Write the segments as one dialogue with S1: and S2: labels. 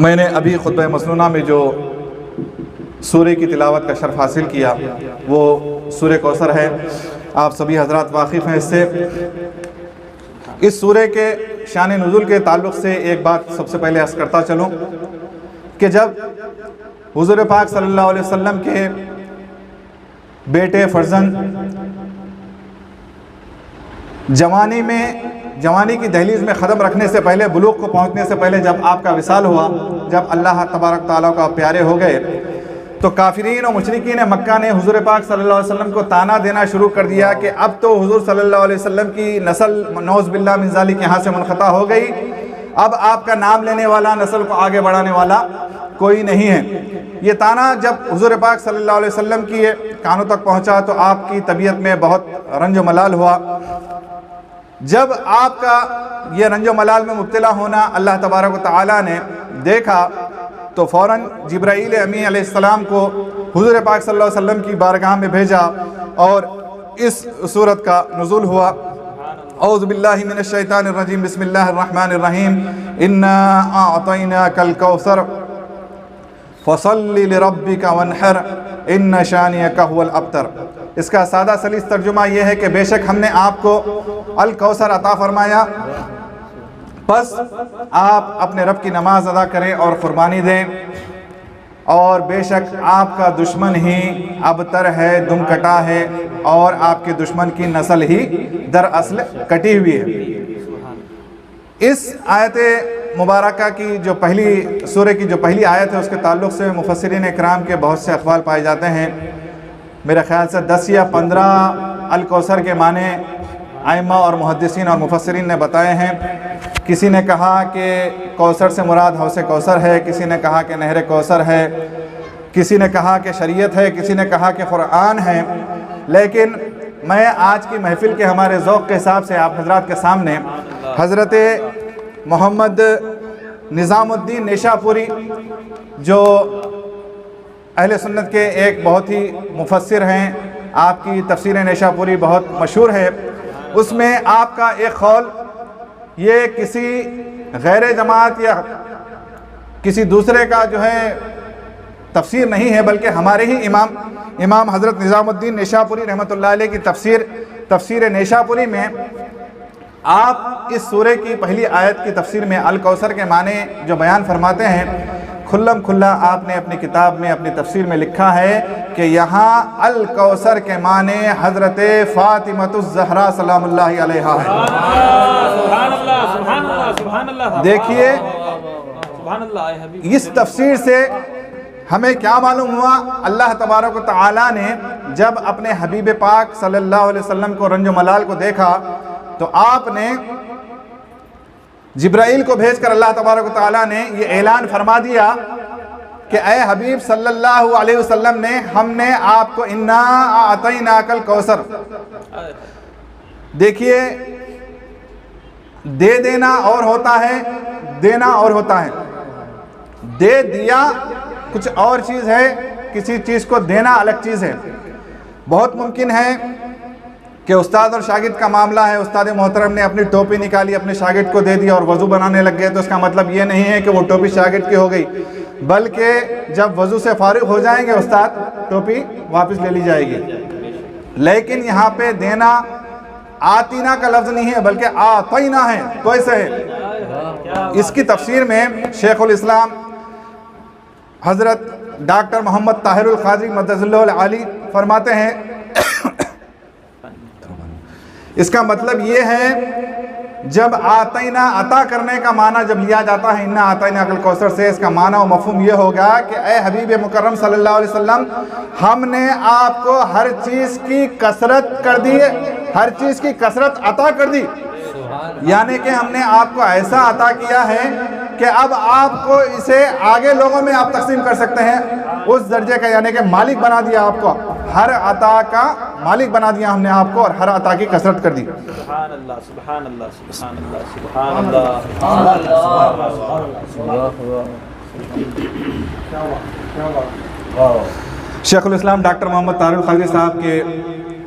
S1: میں نے ابھی خطبہ مسنونہ میں جو سورہ کی تلاوت کا شرف حاصل کیا وہ سورہ کوثر ہے. آپ سبھی حضرات واقف ہیں اس سے. اس سورہ کے شان نزول کے تعلق سے ایک بات سب سے پہلے عرض کرتا چلوں کہ جب حضور پاک صلی اللہ علیہ وسلم کے بیٹے فرزند جوانی کی دہلیز میں قدم رکھنے سے پہلے، بلوغ کو پہنچنے سے پہلے جب آپ کا وصال ہوا، جب اللہ تبارک تعالیٰ کا پیارے ہو گئے، تو کافرین و مشرکین مکہ نے حضور پاک صلی اللہ علیہ وسلم کو تانا دینا شروع کر دیا کہ اب تو حضور صلی اللہ علیہ وسلم کی نسل نعوذ باللہ من ذالک یہاں سے منقطع ہو گئی، اب آپ کا نام لینے والا، نسل کو آگے بڑھانے والا کوئی نہیں ہے. یہ تانا جب حضور پاک صلی اللہ علیہ وسلم کی کانوں تک پہنچا تو آپ کی طبیعت میں بہت رنج و ملال ہوا. جب آپ کا یہ رنج و ملال میں مبتلا ہونا اللہ تبارک و تعالیٰ نے دیکھا تو فوراً جبرائیل امین علیہ السلام کو حضور پاک صلی اللہ علیہ وسلم کی بارگاہ میں بھیجا اور اس صورت کا نزول ہوا. اعوذ باللہ من الشیطان الرجیم، بسم اللہ الرحمن الرحیم. انا اعطیناک الکوثر فصل لربک وانحر ان شانئک هو الابتر. اس کا سادہ سلیس ترجمہ یہ ہے کہ بے شک ہم نے آپ کو الکوثر عطا فرمایا، بس آپ اپنے رب کی نماز ادا کریں اور قربانی دیں، اور بے شک آپ کا دشمن ہی ابتر ہے، دم کٹا ہے، اور آپ کے دشمن کی نسل ہی دراصل کٹی ہوئی ہے. اس آیت مبارکہ کی جو سورہ کی جو پہلی آیت ہے اس کے تعلق سے مفسرین اکرام کے بہت سے اقوال پائے جاتے ہیں. میرے خیال سے 10 یا 15 الکوثر کے معنی ائمہ اور محدثین اور مفسرین نے بتائے ہیں. کسی نے کہا کہ کوثر سے مراد حوض کوثر ہے، کسی نے کہا کہ نہر کوثر ہے، کسی نے کہا کہ شریعت ہے، کسی نے کہا کہ قرآن ہے. لیکن میں آج کی محفل کے ہمارے ذوق کے حساب سے آپ حضرات کے سامنے حضرت محمد نظام الدین نیشاپوری، جو اہل سنت کے ایک بہت ہی مفسر ہیں، آپ کی تفسیر نیشاپوری بہت مشہور ہے، اس میں آپ کا ایک قول یہ کسی غیر جماعت یا کسی دوسرے کا جو ہے تفسیر نہیں ہے، بلکہ ہمارے ہی امام حضرت نظام الدین نیشاپوری رحمۃ اللہ علیہ کی تفسیر نیشاپوری میں آپ اس سورہ کی پہلی آیت کی تفسیر میں الکوثر کے معنی جو بیان فرماتے ہیں، کھلم کھلا آپ نے اپنی کتاب میں اپنی تفسیر میں لکھا ہے کہ یہاں الکوثر کے معنی حضرت فاطمۃ الزہرا سلام اللہ علیہا ہے. دیکھیے اس تفسیر سے ہمیں کیا معلوم ہوا، اللہ تبارک و تعالیٰ نے جب اپنے حبیب پاک صلی اللہ علیہ وسلم کو رنج و ملال کو دیکھا تو آپ نے جبرائیل کو بھیج کر اللہ تبارک و تعالیٰ نے یہ اعلان فرما دیا کہ اے حبیب صلی اللہ علیہ وسلم نے ہم نے آپ کو انا اعطیناک الکوثر. دیکھیے دے دینا اور ہوتا ہے، دینا اور ہوتا ہے. دے دیا کچھ اور چیز ہے، کسی چیز کو دینا الگ چیز ہے. بہت ممکن ہے کہ استاد اور شاگرد کا معاملہ ہے، استاد محترم نے اپنی ٹوپی نکالی اپنے شاگرد کو دے دی اور وضو بنانے لگ گئے، تو اس کا مطلب یہ نہیں ہے کہ وہ ٹوپی شاگرد کی ہو گئی، بلکہ جب وضو سے فارغ ہو جائیں گے استاد ٹوپی واپس لے لی جائے گی. لیکن یہاں پہ دینا آتینا کا لفظ نہیں ہے بلکہ آتینا ہے. تو ایسے ہے اس کی تفسیر میں شیخ الاسلام حضرت ڈاکٹر محمد طاہر القادری مدظ اللہ العالی فرماتے ہیں اس کا مطلب یہ ہے جب آتینا عطا کرنے کا معنی جب لیا جاتا ہے انا آتیناک الکوثر سے، اس کا معنی و مفہوم یہ ہوگا کہ اے حبیب مکرم صلی اللہ علیہ وسلم ہم نے آپ کو ہر چیز کی کثرت کر دی، ہر چیز کی کثرت عطا کر دی. یعنی کہ ہم نے آپ کو ایسا عطا کیا ہے کہ اب آپ کو اسے آگے لوگوں میں آپ تقسیم کر سکتے ہیں اس درجے کا، یعنی کہ مالک بنا دیا آپ کو، ہر عطا کا مالک بنا دیا ہم نے آپ کو اور ہر عطا کی کثرت کر دی.
S2: سبحان اللہ سبحان اللہ سبحان اللہ سبحان اللہ.
S1: شیخ الاسلام ڈاکٹر محمد طاہر القادری صاحب کے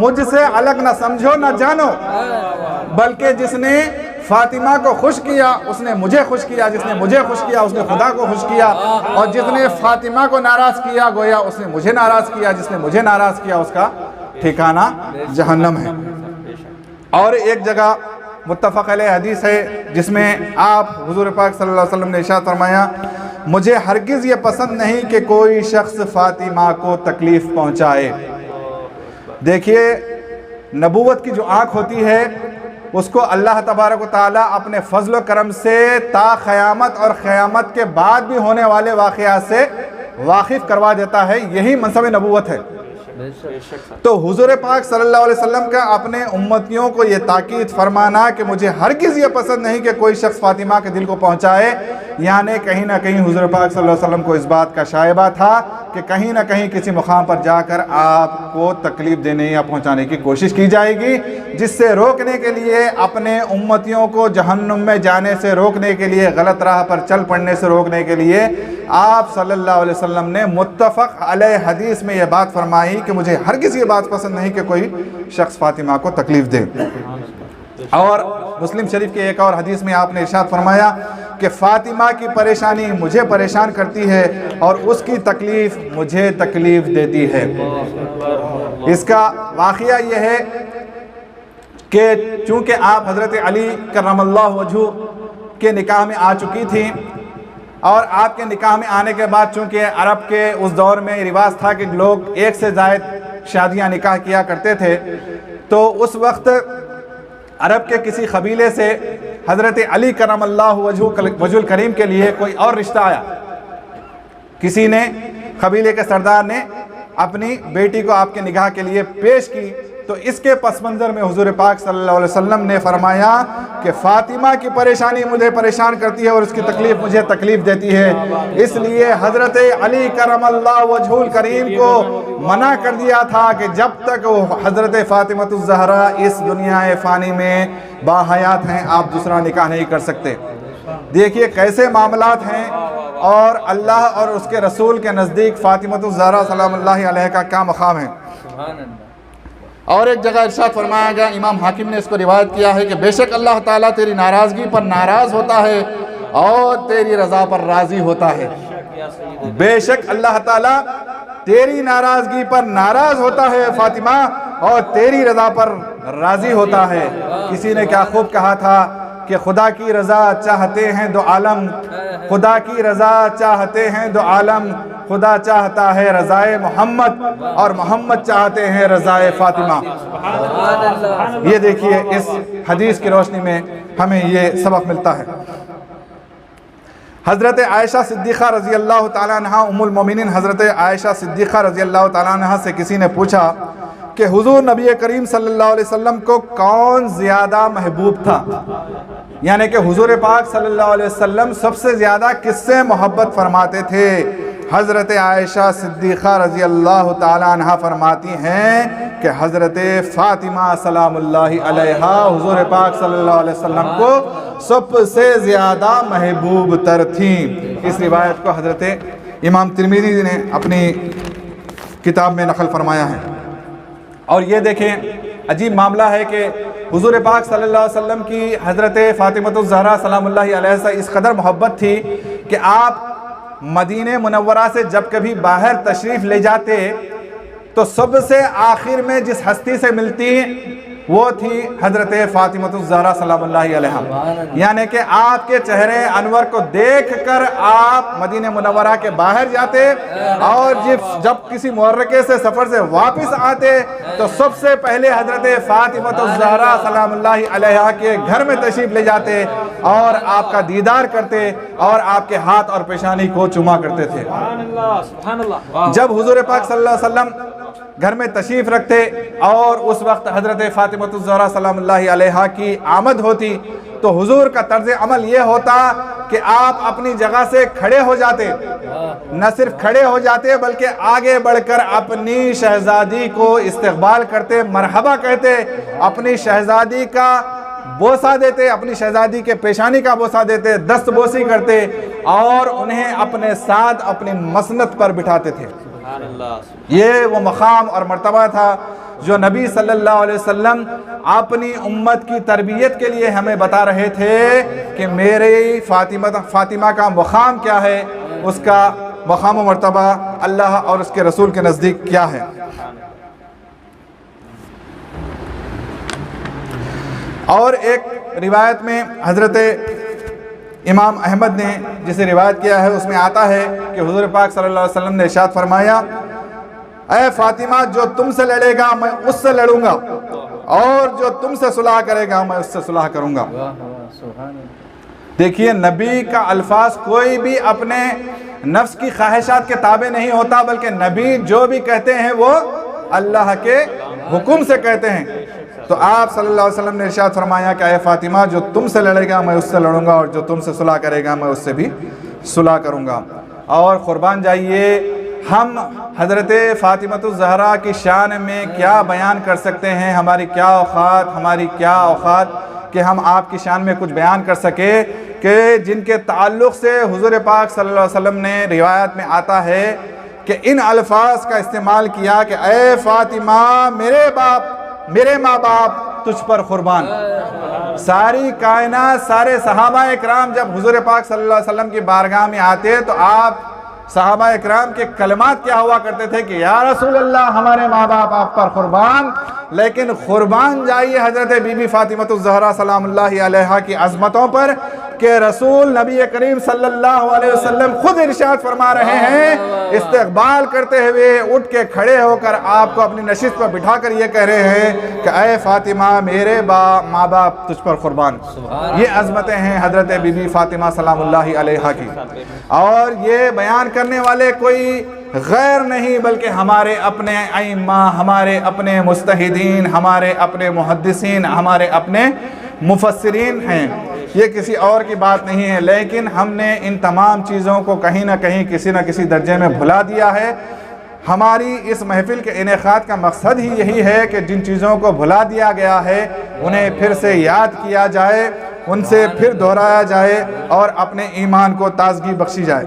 S1: مجھ سے الگ نہ سمجھو نہ جانو، بلکہ جس نے فاطمہ کو خوش کیا اس نے مجھے خوش کیا، جس نے مجھے خوش کیا اس نے خدا کو خوش کیا، اور جس نے فاطمہ کو ناراض کیا گویا اس نے مجھے ناراض کیا، جس نے مجھے ناراض کیا اس کا ٹھکانہ جہنم ہے۔ اور ایک جگہ متفق علیہ حدیث ہے جس میں آپ حضور پاک صلی اللہ علیہ وسلم نے ارشاد فرمایا، مجھے ہرگز یہ پسند نہیں کہ کوئی شخص فاطمہ کو تکلیف پہنچائے۔ دیکھیے نبوت کی جو آنکھ ہوتی ہے اس کو اللہ تبارک و تعالیٰ اپنے فضل و کرم سے تا قیامت اور قیامت کے بعد بھی ہونے والے واقعات سے واقف کروا دیتا ہے، یہی منصب نبوت ہے۔ تو حضور پاک صلی اللہ علیہ وسلم کا اپنے امتیوں کو یہ تاکید فرمانا کہ مجھے ہرگز یہ پسند نہیں کہ کوئی شخص فاطمہ کے دل کو پہنچائے، یعنی کہیں نہ کہیں حضور پاک صلی اللہ علیہ وسلم کو اس بات کا شائبہ تھا کہ کہیں نہ کہیں کسی مقام پر جا کر آپ کو تکلیف دینے یا پہنچانے کی کوشش کی جائے گی، جس سے روکنے کے لیے، اپنے امتیوں کو جہنم میں جانے سے روکنے کے لیے، غلط راہ پر چل پڑنے سے روکنے کے لیے آپ صلی اللہ علیہ وسلم نے متفق علیہ حدیث میں یہ بات فرمائی کہ مجھے ہرگز یہ بات پسند نہیں کہ کوئی شخص فاطمہ کو تکلیف دے۔ اور مسلم شریف کے ایک اور حدیث میں آپ نے ارشاد فرمایا کہ فاطمہ کی پریشانی مجھے پریشان کرتی ہے اور اس کی تکلیف مجھے تکلیف دیتی ہے۔ اس کا واقعہ یہ ہے کہ چونکہ آپ حضرت علی کرم اللہ وجہہ کے نکاح میں آ چکی تھیں، اور آپ کے نکاح میں آنے کے بعد چونکہ عرب کے اس دور میں رواج تھا کہ لوگ ایک سے زائد شادیاں نکاح کیا کرتے تھے، تو اس وقت عرب کے کسی قبیلے سے حضرت علی کرم اللہ وجہ الکریم کے لیے کوئی اور رشتہ آیا۔ کسی نے، قبیلے کے سردار نے اپنی بیٹی کو آپ کے نکاح کے لیے پیش کی، تو اس کے پس منظر میں حضور پاک صلی اللہ علیہ وسلم نے فرمایا کہ فاطمہ کی پریشانی مجھے پریشان کرتی ہے اور اس کی تکلیف مجھے تکلیف دیتی ہے، اس لیے حضرت علی کرم اللہ وجہ الکریم کو منع کر دیا تھا کہ جب تک حضرت فاطمہ الزہرا اس دنیا فانی میں باحیات ہیں آپ دوسرا نکاح نہیں کر سکتے۔ دیکھیے کیسے معاملات ہیں، اور اللہ اور اس کے رسول کے نزدیک فاطمہ الزہرا سلام اللہ علیہ کا کیا مقام ہے۔ اور ایک جگہ ارشاد فرمایا گیا، امام حاکم نے اس کو روایت کیا ہے کہ بے شک اللہ تعالیٰ تیری ناراضگی پر ناراض ہوتا ہے اور تیری رضا پر راضی ہوتا ہے۔ بے شک اللہ تعالیٰ تیری ناراضگی پر ناراض ہوتا ہے فاطمہ، اور تیری رضا پر راضی ہوتا ہے۔ کسی نے کیا خوب کہا تھا کہ خدا کی رضا چاہتے ہیں دو عالم، خدا کی رضا چاہتے ہیں دو عالم، خدا چاہتا ہے رضائے محمد اور محمد چاہتے ہیں رضائے فاطمہ۔ یہ دیکھیے اس حدیث کی روشنی میں ہمیں یہ سبق ملتا ہے۔ حضرت عائشہ صدیقہ رضی اللہ تعالیٰ عنہ، ام المومنین حضرت عائشہ صدیقہ رضی اللہ تعالیٰ عنہ سے کسی نے پوچھا کہ حضور نبی کریم صلی اللہ علیہ وسلم کو کون زیادہ محبوب تھا، یعنی کہ حضور پاک صلی اللہ علیہ وسلم سب سے زیادہ کس سے محبت فرماتے تھے۔ حضرت عائشہ صدیقہ رضی اللہ تعالیٰ عنہ فرماتی ہیں کہ حضرت فاطمہ سلام اللہ علیہا حضور پاک صلی اللہ علیہ وسلم کو سب سے زیادہ محبوب تر تھیں۔ اس روایت کو حضرت امام ترمذی نے اپنی کتاب میں نقل فرمایا ہے۔ اور یہ دیکھیں عجیب معاملہ ہے کہ حضور پاک صلی اللہ علیہ وسلم کی حضرت فاطمہ الزہرا سلام اللہ علیہ سے اس قدر محبت تھی کہ آپ مدینہ منورہ سے جب کبھی باہر تشریف لے جاتے تو سب سے آخر میں جس ہستی سے ملتی وہ تھی حضرت فاطمہ الزہرا سلام اللہ علیہ، یعنی کہ آپ کے چہرے انور کو دیکھ کر آپ مدینہ منورہ کے باہر جاتے، اور جب کسی محرکے سے سفر سے واپس آتے تو سب سے پہلے حضرت فاطمہ الزہرا سلام اللہ علیہ کے گھر میں تشریف لے جاتے اور آپ کا دیدار کرتے اور آپ کے ہاتھ اور پیشانی کو چوما کرتے تھے۔ جب حضور پاک صلی اللہ علیہ وسلم گھر میں تشریف رکھتے اور اس وقت حضرت فاطمہ الزہرا سلام اللہ علیہا کی آمد ہوتی تو حضور کا طرز عمل یہ ہوتا کہ آپ اپنی جگہ سے کھڑے ہو جاتے، نہ صرف کھڑے ہو جاتے بلکہ آگے بڑھ کر اپنی شہزادی کو استقبال کرتے، مرحبا کہتے، اپنی شہزادی کا بوسہ دیتے، اپنی شہزادی کے پیشانی کا بوسہ دیتے، دست بوسی کرتے اور انہیں اپنے ساتھ اپنی مسند پر بٹھاتے تھے۔
S2: سبحان اللہ
S1: یہ وہ مقام اور مرتبہ تھا جو نبی صلی اللہ علیہ وسلم اپنی امت کی تربیت کے لیے ہمیں بتا رہے تھے کہ میری فاطمہ کا مقام کیا ہے، اس کا مقام و مرتبہ اللہ اور اس کے رسول کے نزدیک کیا ہے۔ اور ایک روایت میں حضرت امام احمد نے جسے روایت کیا ہے اس میں آتا ہے کہ حضور پاک صلی اللہ علیہ وسلم نے ارشاد فرمایا، اے فاطمہ جو تم سے لڑے گا میں اس سے لڑوں گا، اور جو تم سے صلح کرے گا میں اس سے صلح کروں گا۔ دیکھیے نبی کا الفاظ کوئی بھی اپنے نفس کی خواہشات کے تابع نہیں ہوتا، بلکہ نبی جو بھی کہتے ہیں وہ اللہ کے حکم سے کہتے ہیں۔ تو آپ صلی اللہ علیہ وسلم نے ارشاد فرمایا کہ اے فاطمہ جو تم سے لڑے گا میں اس سے لڑوں گا، اور جو تم سے صلح کرے گا میں اس سے بھی صلح کروں گا۔ اور قربان جائیے ہم حضرت فاطمہ الزہرا کی شان میں کیا بیان کر سکتے ہیں، ہماری کیا اوقات کہ ہم آپ کی شان میں کچھ بیان کر سکے، کہ جن کے تعلق سے حضور پاک صلی اللہ علیہ وسلم نے روایت میں آتا ہے کہ ان الفاظ کا استعمال کیا کہ اے فاطمہ میرے ماں باپ تجھ پر قربان۔ ساری کائنات، سارے صحابہ اکرام جب حضور پاک صلی اللہ علیہ وسلم کی بارگاہ میں آتے تو آپ صحابہ اکرام کے کلمات کیا ہوا کرتے تھے کہ یا رسول اللہ ہمارے ماں باپ آپ پر قربان۔ لیکن قربان جائیے حضرت بی بی فاطمہ الزہرا سلام اللہ علیہا کی عظمتوں پر کہ رسول نبی کریم صلی اللہ علیہ وسلم خود ارشاد فرما رہے ہیں، استقبال کرتے ہوئے اٹھ کے کھڑے ہو کر آپ کو اپنی نشست پر بٹھا کر یہ کہہ رہے ہیں کہ اے فاطمہ میرے ماں باپ تجھ پر قربان۔ یہ عظمتیں ہیں حضرت بی بی فاطمہ سلام اللہ علیہا کی، اور یہ بیان کرنے والے کوئی غیر نہیں بلکہ ہمارے اپنے ائمہ، ہمارے اپنے مجتہدین، ہمارے اپنے محدثین، ہمارے اپنے مفسرین ہیں۔ یہ کسی اور کی بات نہیں ہے، لیکن ہم نے ان تمام چیزوں کو کہیں نہ کہیں کسی نہ کسی درجے میں بھلا دیا ہے۔ ہماری اس محفل کے انعقاد کا مقصد ہی یہی ہے کہ جن چیزوں کو بھلا دیا گیا ہے انہیں پھر سے یاد کیا جائے، ان سے پھر دہرایا جائے اور اپنے ایمان کو تازگی بخشی جائے۔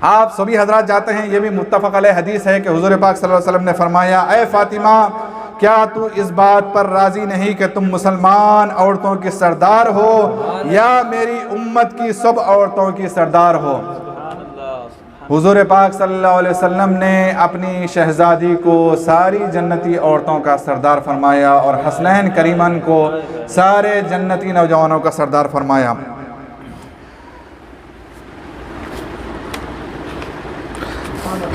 S1: آپ سبھی حضرات جاتے ہیں، یہ بھی متفق علیہ حدیث ہے کہ حضور پاک صلی اللہ علیہ وسلم نے فرمایا، اے فاطمہ کیا تو اس بات پر راضی نہیں کہ تم مسلمان عورتوں کی سردار ہو یا میری امت کی سب عورتوں کی سردار ہو؟ حضور پاک صلی اللہ علیہ وسلم نے اپنی شہزادی کو ساری جنتی عورتوں کا سردار فرمایا اور حسنین کریمن کو سارے جنتی نوجوانوں کا سردار فرمایا۔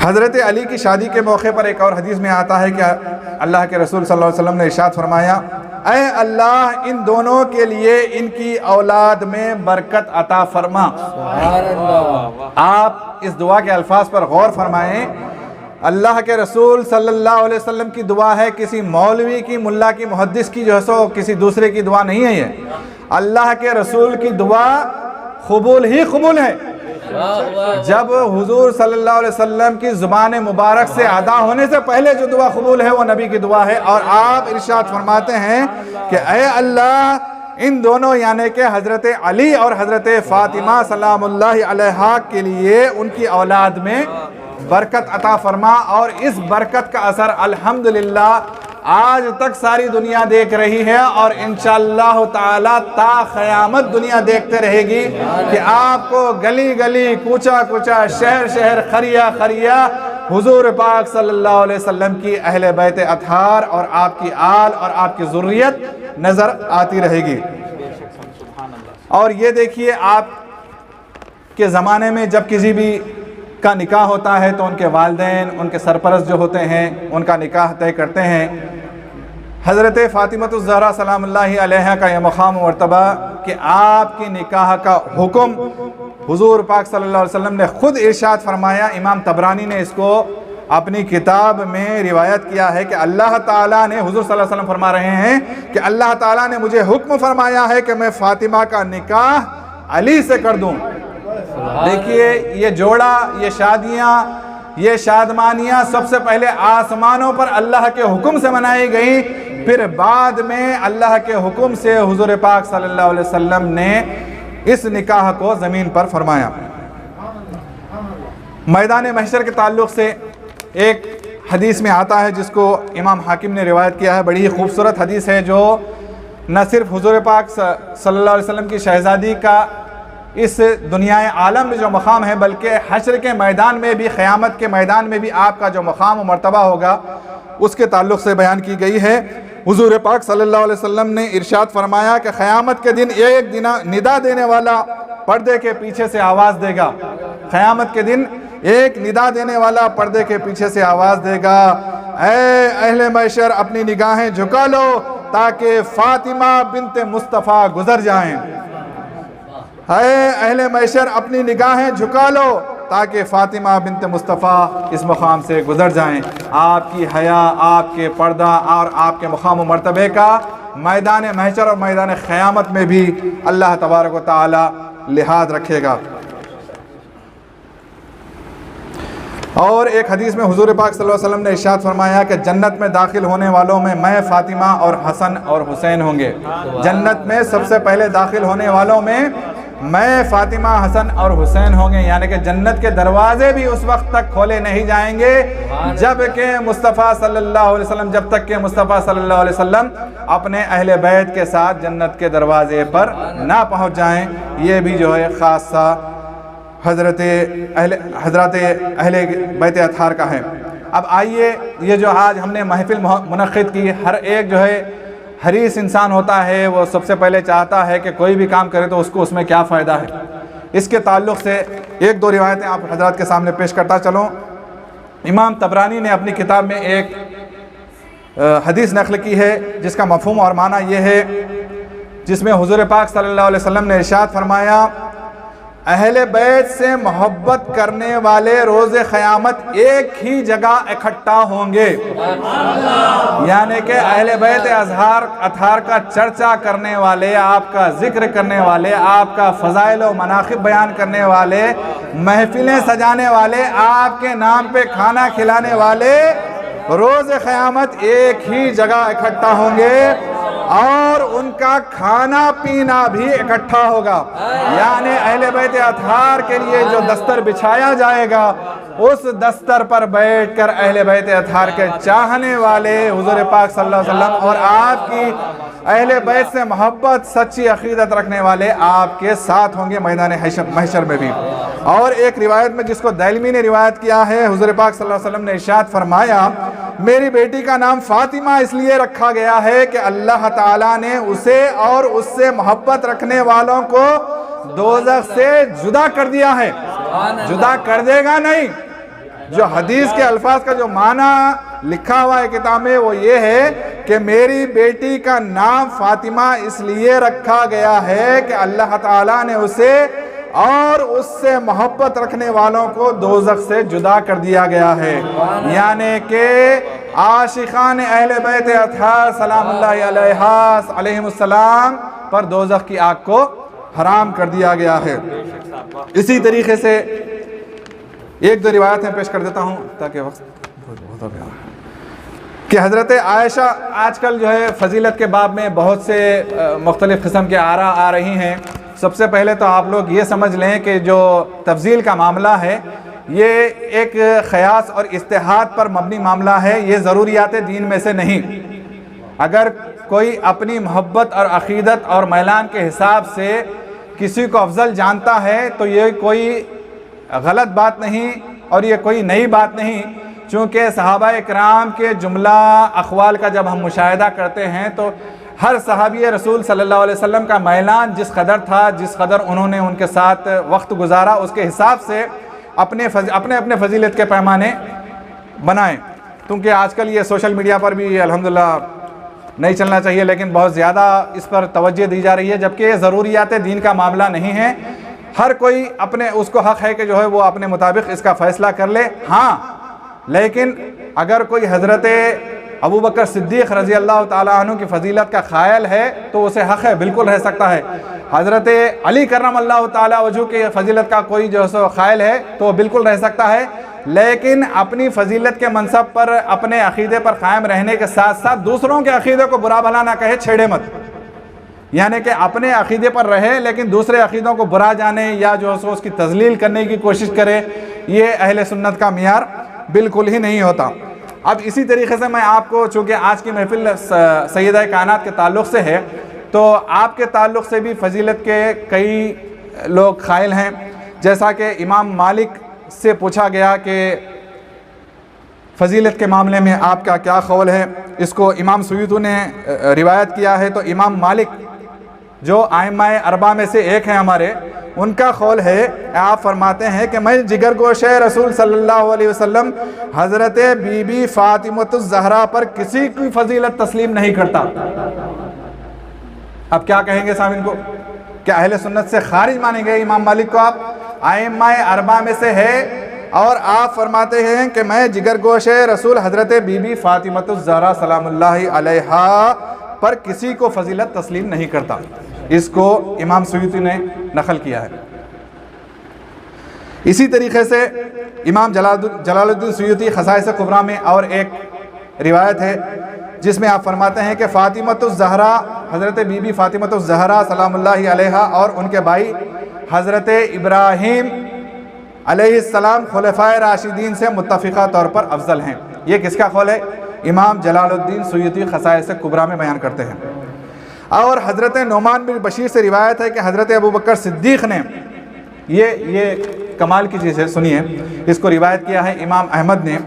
S1: حضرت علی کی شادی کے موقع پر ایک اور حدیث میں آتا ہے کہ اللہ کے رسول صلی اللہ علیہ وسلم نے ارشاد فرمایا، اے اللہ ان دونوں کے لیے ان کی اولاد میں برکت عطا فرما۔ آپ اس دعا کے الفاظ پر غور فرمائیں، اللہ کے رسول صلی اللہ علیہ وسلم کی دعا ہے، کسی مولوی کی، ملا کی، محدث کی جو ہے سو کسی دوسرے کی دعا نہیں ہے، یہ اللہ کے رسول کی دعا قبول ہی قبول ہے۔ جب حضور صلی اللہ علیہ وسلم کی زبان مبارک سے ادا ہونے سے پہلے جو دعا قبول ہے وہ نبی کی دعا ہے، اور آپ ارشاد فرماتے ہیں کہ اے اللہ ان دونوں یعنی کہ حضرت علی اور حضرت فاطمہ سلام اللہ علیہا کے لیے ان کی اولاد میں برکت عطا فرما، اور اس برکت کا اثر الحمدللہ آج تک ساری دنیا دیکھ رہی ہے، اور انشاءاللہ تعالی تا قیامت دنیا دیکھتے رہے گی کہ آپ کو گلی گلی، کوچہ کوچہ، شہر شہر، خریہ خریہ حضور پاک صلی اللہ علیہ وسلم کی اہل بیت اطہار اور آپ کی آل اور آپ کی ذریت نظر آتی رہے گی۔ اور یہ دیکھیے آپ کے زمانے میں جب کسی بھی کا نکاح ہوتا ہے تو ان کے والدین، ان کے سرپرست جو ہوتے ہیں ان کا نکاح طے کرتے ہیں۔ حضرت فاطمہ الزہرا سلام اللہ علیہا کا یہ مقام و مرتبہ کہ آپ کی نکاح کا حکم حضور پاک صلی اللہ علیہ وسلم نے خود ارشاد فرمایا۔ امام طبرانی نے اس کو اپنی کتاب میں روایت کیا ہے کہ اللہ تعالیٰ نے، حضور صلی اللہ علیہ وسلم فرما رہے ہیں کہ اللہ تعالیٰ نے مجھے حکم فرمایا ہے کہ میں فاطمہ کا نکاح علی سے کر دوں۔ دیکھیے یہ جوڑا، یہ شادیاں، یہ شادمانیاں سب سے پہلے آسمانوں پر اللہ کے حکم سے منائی گئی، پھر بعد میں اللہ کے حکم سے حضور پاک صلی اللہ علیہ وسلم نے اس نکاح کو زمین پر فرمایا۔ میدان محشر کے تعلق سے ایک حدیث میں آتا ہے جس کو امام حاکم نے روایت کیا ہے، بڑی ہی خوبصورت حدیث ہے، جو نہ صرف حضور پاک صلی اللہ علیہ وسلم کی شہزادی کا اس دنیا عالم میں جو مقام ہے، بلکہ حشر کے میدان میں بھی، قیامت کے میدان میں بھی آپ کا جو مقام و مرتبہ ہوگا اس کے تعلق سے بیان کی گئی ہے۔ حضور پاک صلی اللہ علیہ وسلم نے ارشاد فرمایا کہ قیامت کے دن ایک ندا دینے والا پردے کے پیچھے سے آواز دے گا، قیامت کے دن ایک ندا دینے والا پردے کے پیچھے سے آواز دے گا، اے اہل محشر اپنی نگاہیں جھکا لو تاکہ فاطمہ بنت مصطفیٰ گزر جائیں، اے اہل محشر اپنی نگاہیں جھکا لو تاکہ فاطمہ بنت مصطفیٰ اس مقام سے گزر جائیں۔ آپ کی حیا، آپ کے پردہ اور آپ کے مقام و مرتبے کا میدان محشر اور میدان قیامت میں بھی اللہ تبارک و تعالی لحاظ رکھے گا۔ اور ایک حدیث میں حضور پاک صلی اللہ علیہ وسلم نے ارشاد فرمایا کہ جنت میں داخل ہونے والوں میں فاطمہ اور حسن اور حسین ہوں گے۔ جنت میں سب سے پہلے داخل ہونے والوں میں فاطمہ، حسن اور حسین ہوں گے، یعنی کہ جنت کے دروازے بھی اس وقت تک کھولے نہیں جائیں گے جب کہ مصطفیٰ صلی اللہ علیہ وسلم، جب تک کہ مصطفیٰ صلی اللہ علیہ وسلم اپنے اہل بیت کے ساتھ جنت کے دروازے پر نہ پہنچ جائیں۔ یہ بھی جو ہے خاصہ حضرت اہل بیت اطہار کا ہے۔ اب آئیے، یہ جو آج ہم نے محفل منعقد کی، ہر ایک جو ہے حریص انسان ہوتا ہے، وہ سب سے پہلے چاہتا ہے کہ کوئی بھی کام کرے تو اس کو اس میں کیا فائدہ ہے۔ اس کے تعلق سے ایک دو روایتیں آپ حضرات کے سامنے پیش کرتا چلوں۔ امام طبرانی نے اپنی کتاب میں ایک حدیث نقل کی ہے جس کا مفہوم اور معنی یہ ہے، جس میں حضور پاک صلی اللہ علیہ وسلم نے ارشاد فرمایا، اہل بیت سے محبت کرنے والے روز قیامت ایک ہی جگہ اکٹھا ہوں گے، یعنی کہ اہل بیت اطہار کا چرچا کرنے والے، آپ کا ذکر کرنے والے، آپ کا فضائل و مناقب بیان کرنے والے، محفلیں سجانے والے، آپ کے نام پہ کھانا کھلانے والے روز قیامت ایک ہی جگہ اکٹھا ہوں گے اور ان کا کھانا پینا بھی اکٹھا ہوگا، یعنی اہل بیت اطہار کے لیے جو دستر بچھایا جائے گا اس دستر پر بیٹھ کر اہل بیت اطہار کے چاہنے والے حضور پاک صلی اللہ علیہ وسلم اور آپ کی اہل بیت سے محبت، سچی عقیدت رکھنے والے آپ کے ساتھ ہوں گے میدان محشر میں بھی۔ اور ایک روایت میں جس کو دائلمی نے روایت کیا ہے، حضور پاک صلی اللہ علیہ وسلم نے ارشاد فرمایا، میری بیٹی کا نام فاطمہ اس لیے رکھا گیا ہے کہ اللہ تعالیٰ نے اسے اور اس سے محبت رکھنے والوں کو دوزخ سے جدا کر دیا ہے، جدا کر دے گا نہیں۔ جو حدیث کے الفاظ کا جو معنی لکھا ہوا ہے کتاب میں وہ یہ ہے کہ میری بیٹی کا نام فاطمہ اس لیے رکھا گیا ہے کہ اللہ تعالیٰ نے اسے اور اس سے محبت رکھنے والوں کو دوزخ سے جدا کر دیا گیا ہے، یعنی کہ عاشقان اہل بیت اطہار سلام اللہ علیہم السلام پر دوزخ کی آگ کو حرام کر دیا گیا ہے۔ اسی طریقے سے ایک دو روایتیں پیش کر دیتا ہوں تاکہ وقت بہت ہو گیا کہ حضرت عائشہ، آج کل جو ہے فضیلت کے باب میں بہت سے مختلف قسم کے آراء آ رہی ہیں۔ سب سے پہلے تو آپ لوگ یہ سمجھ لیں کہ جو تفضیل کا معاملہ ہے یہ ایک قیاس اور اجتہاد پر مبنی معاملہ ہے، یہ ضروریات دین میں سے نہیں۔ اگر کوئی اپنی محبت اور عقیدت اور میلان کے حساب سے کسی کو افضل جانتا ہے تو یہ کوئی غلط بات نہیں اور یہ کوئی نئی بات نہیں، چونکہ صحابہ اکرام کے جملہ اقوال کا جب ہم مشاہدہ کرتے ہیں تو ہر صحابی رسول صلی اللہ علیہ وسلم کا میلان جس قدر تھا، جس قدر انہوں نے ان کے ساتھ وقت گزارا، اس کے حساب سے اپنے فضیلت کے پیمانے بنائیں۔ کیونکہ آج کل یہ سوشل میڈیا پر بھی الحمدللہ نہیں چلنا چاہیے، لیکن بہت زیادہ اس پر توجہ دی جا رہی ہے، جبکہ یہ ضروریات دین کا معاملہ نہیں ہے۔ ہر کوئی اس کو حق ہے کہ جو ہے وہ اپنے مطابق اس کا فیصلہ کر لے۔ ہاں، لیکن اگر کوئی حضرت ابو بکر صدیق رضی اللہ تعالیٰ عنہ کی فضیلت کا قائل ہے تو اسے حق ہے، بالکل رہ سکتا ہے۔ حضرت علی کرم اللہ تعالیٰ وجہ کی فضیلت کا کوئی جو ہے قائل ہے تو بالکل رہ سکتا ہے، لیکن اپنی فضیلت کے منصب پر، اپنے عقیدے پر قائم رہنے کے ساتھ ساتھ دوسروں کے عقیدے کو برا بھلا نہ کہے، چھیڑے مت۔ یعنی کہ اپنے عقیدے پر رہے لیکن دوسرے عقیدوں کو برا جانے یا جو ہے اس کی تذلیل کرنے کی کوشش کرے، یہ اہل سنت کا معیار بالکل ہی نہیں ہوتا۔ اب اسی طریقے سے میں آپ کو، چونکہ آج کی محفل سیدہ کائنات کے تعلق سے ہے، تو آپ کے تعلق سے بھی فضیلت کے کئی لوگ قائل ہیں، جیسا کہ امام مالک سے پوچھا گیا کہ فضیلت کے معاملے میں آپ کا کیا قول ہے، اس کو امام سیوطی نے روایت کیا ہے۔ تو امام مالک جو ائمہ اربعہ میں سے ایک ہیں ہمارے، ان کا قول ہے، آپ فرماتے ہیں کہ میں جگر گوش رسول صلی اللہ علیہ وسلم حضرت بی بی فاطمۃ الزہرا پر کسی کی فضیلت تسلیم نہیں کرتا۔ اب کیا کہیں گے سامعین کو؟ کیا اہل سنت سے خارج مانیں گے امام مالک کو؟ آپ ائمہ اربعہ میں سے ہے اور آپ فرماتے ہیں کہ میں جگر گوش رسول حضرت بی بی فاطمۃ الزہرا سلام اللہ علیہا پر کسی کو فضیلت تسلیم نہیں کرتا۔ اس کو امام سیوطی نے نقل کیا ہے۔ اسی طریقے سے امام جلال الدین سیوطی خصائص کبریٰ میں اور ایک روایت ہے جس میں آپ فرماتے ہیں کہ فاطمۃ الزہرا، حضرت بی بی فاطمۃ الزہرا سلام اللہ علیہا اور ان کے بھائی حضرت ابراہیم علیہ السلام خلفائے راشدین سے متفقہ طور پر افضل ہیں۔ یہ کس کا قول ہے؟ امام جلال الدین سیوطی خصائص کبریٰ میں بیان کرتے ہیں۔ اور حضرت نعمان بن بشیر سے روایت ہے کہ حضرت ابوبکر صدیق نے، یہ کمال کی چیز ہے، سنیے، اس کو روایت کیا ہے امام احمد نے۔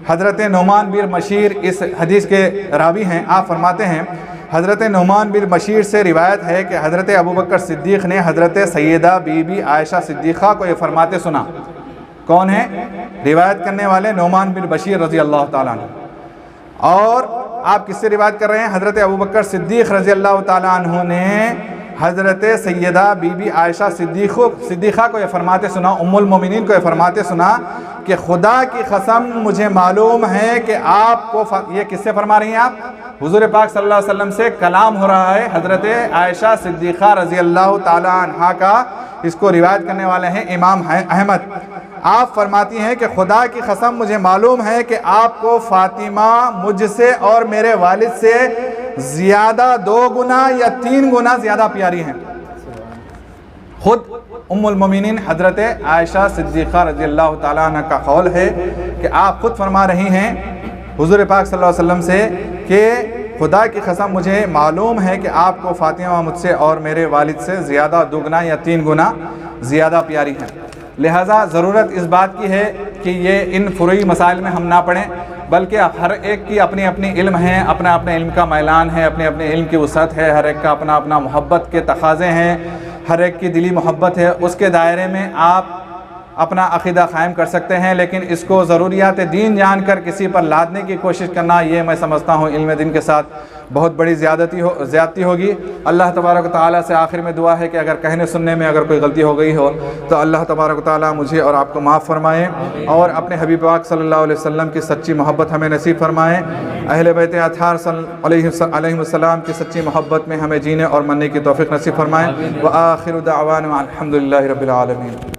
S1: حضرت نعمان بن بشیر اس حدیث کے راوی ہیں۔ آپ فرماتے ہیں حضرت نعمان بن بشیر سے روایت ہے کہ حضرت ابوبکر صدیق نے حضرت سیدہ بی بی عائشہ صدیقہ کو یہ فرماتے سنا۔ کون ہے روایت کرنے والے؟ نعمان بن بشیر رضی اللہ تعالیٰ عنہ۔ اور آپ کس سے روایت کر رہے ہیں؟ حضرت ابوبکر صدیق رضی اللہ تعالیٰ عنہ نے حضرت سیدہ بی بی عائشہ صدیقہ کو یہ فرماتے سنا، ام المومنین کو یہ فرماتے سنا کہ خدا کی قسم مجھے معلوم ہے کہ آپ کو، یہ کس سے فرما رہی ہیں آپ؟ حضور پاک صلی اللہ علیہ وسلم سے کلام ہو رہا ہے حضرت عائشہ صدیقہ رضی اللہ تعالیٰ عنہ کا۔ اس کو روایت کرنے والے ہیں امام احمد۔ آپ فرماتی ہیں کہ خدا کی قسم مجھے معلوم ہے کہ آپ کو فاطمہ مجھ سے اور میرے والد سے زیادہ 2 گنا یا 3 گنا زیادہ پیاری ہیں۔ خود ام المومنین حضرت عائشہ صدیقہ رضی اللہ تعالیٰ عنہ کا قول ہے کہ آپ خود فرما رہی ہیں حضور پاک صلی اللہ علیہ وسلم سے کہ خدا کی قسم مجھے معلوم ہے کہ آپ کو فاطمہ مجھ سے اور میرے والد سے زیادہ 2 گنا یا 3 گنا زیادہ پیاری ہیں۔ لہٰذا ضرورت اس بات کی ہے کہ یہ ان فروعی مسائل میں ہم نہ پڑھیں، بلکہ ہر ایک کی اپنی اپنی علم ہے، اپنا اپنے علم کا میلان ہے، اپنے اپنے علم کی وسعت ہے، ہر ایک کا اپنا اپنا محبت کے تقاضے ہیں، ہر ایک کی دلی محبت ہے، اس کے دائرے میں آپ اپنا عقیدہ قائم کر سکتے ہیں، لیکن اس کو ضروریات دین جان کر کسی پر لادنے کی کوشش کرنا، یہ میں سمجھتا ہوں علم دین کے ساتھ بہت بڑی زیادتی ہوگی۔ اللہ تبارک و تعالیٰ سے آخر میں دعا ہے کہ اگر کہنے سننے میں اگر کوئی غلطی ہو گئی ہو تو اللہ تبارک و تعالیٰ مجھے اور آپ کو معاف فرمائے، اور اپنے حبیب پاک صلی اللہ علیہ وسلم کی سچی محبت ہمیں نصیب فرمائے، اہل بیت اطہار علیہ السلام کی سچی محبت میں ہمیں جینے اور مننے کی توفیق نصیب فرمائے۔ وآخر دعوانا الحمدللہ رب العالمین۔